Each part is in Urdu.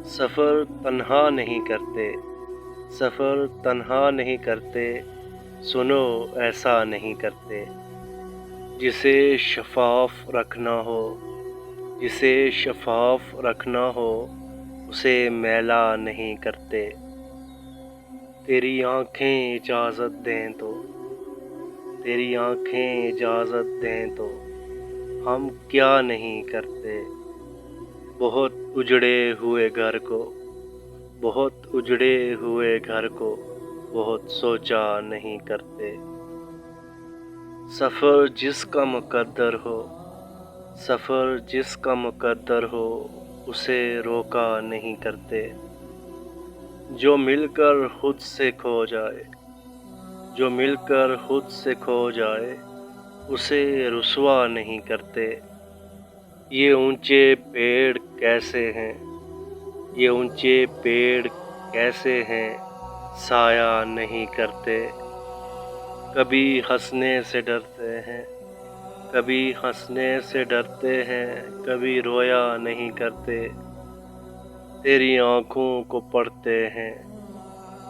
سفر تنہا نہیں کرتے، سفر تنہا نہیں کرتے، سنو ایسا نہیں کرتے۔ جسے شفاف رکھنا ہو، جسے شفاف رکھنا ہو، اسے میلا نہیں کرتے۔ تیری آنکھیں اجازت دیں تو، تیری آنکھیں اجازت دیں تو ہم کیا نہیں کرتے۔ بہت اجڑے ہوئے گھر کو، بہت اجڑے ہوئے گھر کو بہت سوچا نہیں کرتے۔ سفر جس کا مقدر ہو، سفر جس کا مقدر ہو، اسے روکا نہیں کرتے۔ جو مل کر خود سے کھو جائے، جو مل کر خود سے کھو جائے، اسے رسوا نہیں کرتے۔ یہ اونچے پیڑ کیسے ہیں، یہ اونچے پیڑ کیسے ہیں، سایہ نہیں کرتے۔ کبھی ہنسنے سے ڈرتے ہیں، کبھی ہنسنے سے ڈرتے ہیں، کبھی رویا نہیں کرتے۔ تیری آنکھوں کو پڑھتے ہیں،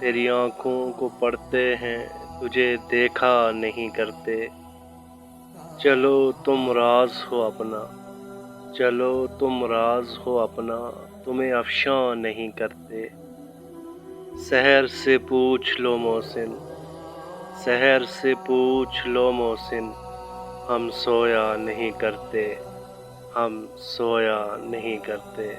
تیری آنکھوں کو پڑھتے ہیں، تجھے دیکھا نہیں کرتے۔ چلو تم راز ہو اپنا، چلو تم راز ہو اپنا، تمہیں افشاں نہیں کرتے۔ سحر سے پوچھ لو محسن، سحر سے پوچھ لو محسن، ہم سویا نہیں کرتے، ہم سویا نہیں کرتے۔